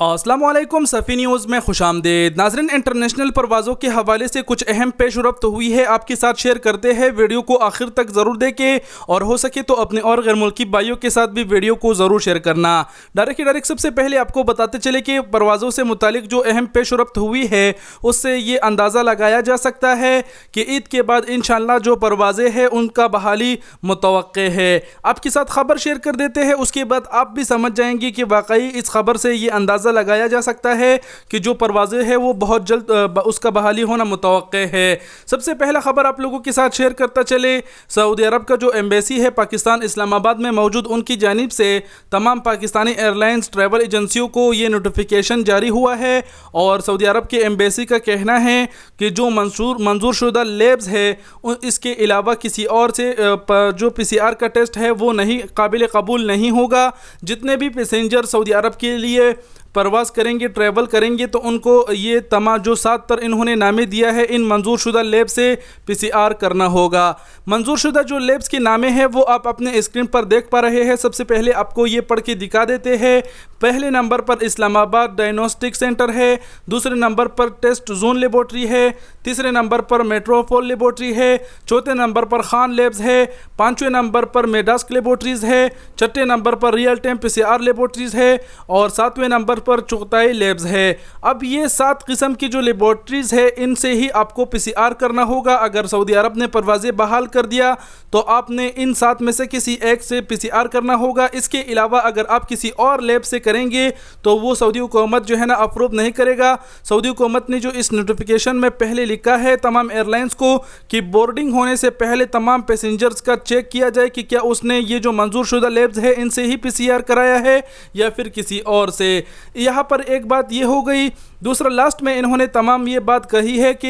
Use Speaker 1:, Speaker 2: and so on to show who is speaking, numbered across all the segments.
Speaker 1: अस्सलाम वालेकुम सफ़ी न्यूज़ में खुश आमदीद। नाज़रीन, इंटरनेशनल परवाज़ों के हवाले से कुछ अहम पेश रफ्त हुई है, आपके साथ शेयर करते हैं। वीडियो को आखिर तक ज़रूर देखें और हो सके तो अपने और गैर मुल्की भाइयों के साथ भी वीडियो को ज़रूर शेयर करना। डायरेक्ट सबसे पहले आपको बताते चले कि परवाज़ों से मुतालिक जो अहम पेश रफ्त हुई है उससे ये अंदाज़ा लगाया जा सकता है कि ईद के बाद इंशाअल्लाह जो परवाज़ें हैं उनका बहाली मुतवक्के है। आपके साथ खबर शेयर कर देते हैं, उसके बाद आप भी समझ जाएंगे कि वाकई इस खबर से ये अंदाज़ा लगाया जा सकता है कि जो परवाज़ें हैं वो बहुत जल्द उसका बहाली होना मुतवक्के है। सबसे पहला खबर आप लोगों के साथ शेयर करता चले, सऊदी अरब का जो एम्बेसी है पाकिस्तान इस्लामाबाद में मौजूद, उनकी जानिब से तमाम पाकिस्तानी एयरलाइंस ट्रैवल एजेंसियों को ये नोटिफिकेशन जारी हुआ है और सऊदी अरब के एम्बेसी का कहना है कि जो मंजूर शुदा लेब्स है इसके अलावा किसी और से जो PCR का टेस्ट है वो नहीं काबिल कबूल नहीं होगा। जितने भी पैसेंजर सऊदी अरब के लिए परवाज़ करेंगे, ट्रैवल करेंगे, तो उनको ये तमाम जो 7 तर इन्होंने नामे दिया है इन मंजूर शुदा लेब से PCR करना होगा। मंजूर शुदा जो लेब्स के नामे हैं वो आप अपने स्क्रीन पर देख पा रहे हैं। सबसे पहले आपको ये पढ़ के दिखा देते हैं। पहले नंबर पर इस्लामाबाद डायग्नोस्टिक सेंटर है, दूसरे नंबर पर टेस्ट जोन लेबॉर्ट्री है, तीसरे नंबर पर मेट्रोपोल लेबॉर्ट्री है, चौथे नंबर पर खान लेब्स है, पाँचवें नंबर पर मेडास्क लेबॉर्ट्रीज़ है, छठे नंबर पर रियल टाइम PCR लेबॉर्ट्रीज़ है और सातवें नंबर पर चुगताई लेब्स है। अब ये 7 किस्म की जो लेबॉर्ट्रीज़ है इनसे ही आपको PCR करना होगा। अगर सऊदी अरब ने परवाज़ें बहाल कर दिया तो आपने इन 7 में से किसी एक से PCR करना होगा। इसके अलावा अगर आप किसी और लेब से करेंगे तो वो सऊदी हुकूमत जो है ना अप्रूव नहीं करेगा। सऊदी हुकूमत ने जो इस नोटिफिकेशन में पहले लिखा है तमाम एयरलाइंस को कि बोर्डिंग होने से पहले तमाम पैसेंजर्स का चेक किया जाए कि क्या उसने ये जो मंजूर शुदा लेब्स है इनसे ही PCR कराया है या फिर किसी और से। यहाँ पर एक बात ये हो गई। दूसरा, लास्ट में इन्होंने तमाम ये बात कही है कि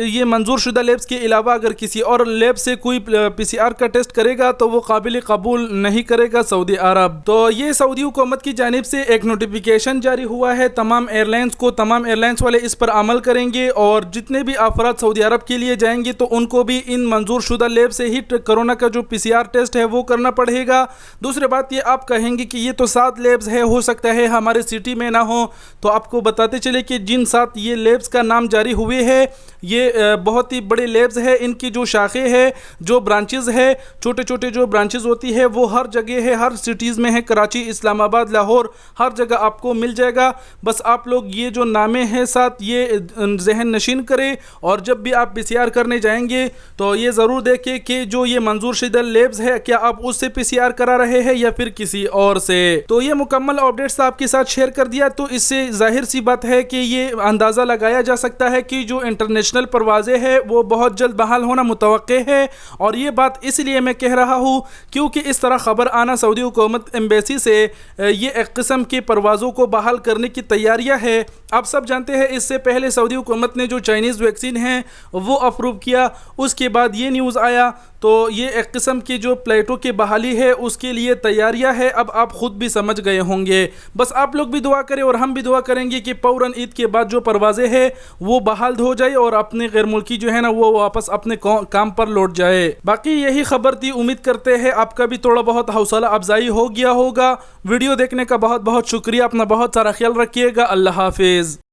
Speaker 1: ये मंजूर शुदा लेब्स के अलावा अगर किसी और लेब से कोई PCR का टेस्ट करेगा तो वो काबिल कबूल नहीं करेगा सऊदी अरब। तो ये सऊदी हुकूमत की जानिब से एक नोटिफिकेशन जारी हुआ है तमाम एयरलाइंस को। तमाम एयरलाइंस वाले इस पर अमल करेंगे और जितने भी अफराद सऊदी अरब के लिए जाएंगे तो उनको भी इन मंजूर शुदा लेब से ही कोरोना का जो PCR टेस्ट है वो करना पड़ेगा। दूसरी बात ये, आप कहेंगे कि ये तो 7 लेब्स है, हो सकता है हमारे सिटी में ना हो, तो आपको बताते चले कि जिन 7 ये लेब्स का नाम जारी हुए हैं ये बहुत ही बड़े लेब्स है। इनकी जो शाखें है, जो ब्रांचेस है, छोटे छोटे जो ब्रांचेस होती है वो हर जगह है, हर सिटीज़ में है, कराची, इस्लामाबाद, लाहौर, हर जगह आपको मिल जाएगा। बस आप लोग ये जो नामे हैं 7 ये जहन नशीन करें और जब भी आप PCR करने जाएंगे तो ये ज़रूर देखें कि जो ये मंजूर शुदा लेब्स है क्या आप उससे PCR करा रहे हैं या फिर किसी और से। तो ये मुकम्मल अपडेट्स आपके साथ शेयर कर दिया। तो इससे जाहिर सी बात है कि ये अंदाज़ा लगाया जा सकता है कि जो इंटरनेशनल परवाज़ें हैं वो बहुत जल्द बहाल होना मुतवक्के है। और ये बात इसलिए मैं कह रहा हूँ क्योंकि इस तरह ख़बर आना सऊदी हुकूमत एम्बेसी से ये एक किस्म की परवाज़ों को बहाल करने की तैयारियाँ है। आप सब जानते हैं इससे पहले सऊदी हुकूमत ने जो चाइनीज़ वैक्सीन है वो अप्रूव किया, उसके बाद ये न्यूज़ आया, तो ये एक किस्म की जो प्लेटों की बहाली है उसके लिए तैयारियां है। अब आप ख़ुद भी समझ गए होंगे। बस आप लोग भी दुआ करें और हम भी दुआ करेंगे कि फ़ौरन ईद के बाद जो परवाज़ें हैं वो बहाल हो जाए और अपने गैर मुल्की जो है ना वो वापस अपने काम पर लौट जाए। बाकी यही खबर थी, उम्मीद करते हैं आपका भी थोड़ा बहुत हौसला अफजाई हो गया होगा। वीडियो देखने का बहुत बहुत शुक्रिया। अपना बहुत सारा ख्याल रखिएगा। अल्लाह हाफिज़।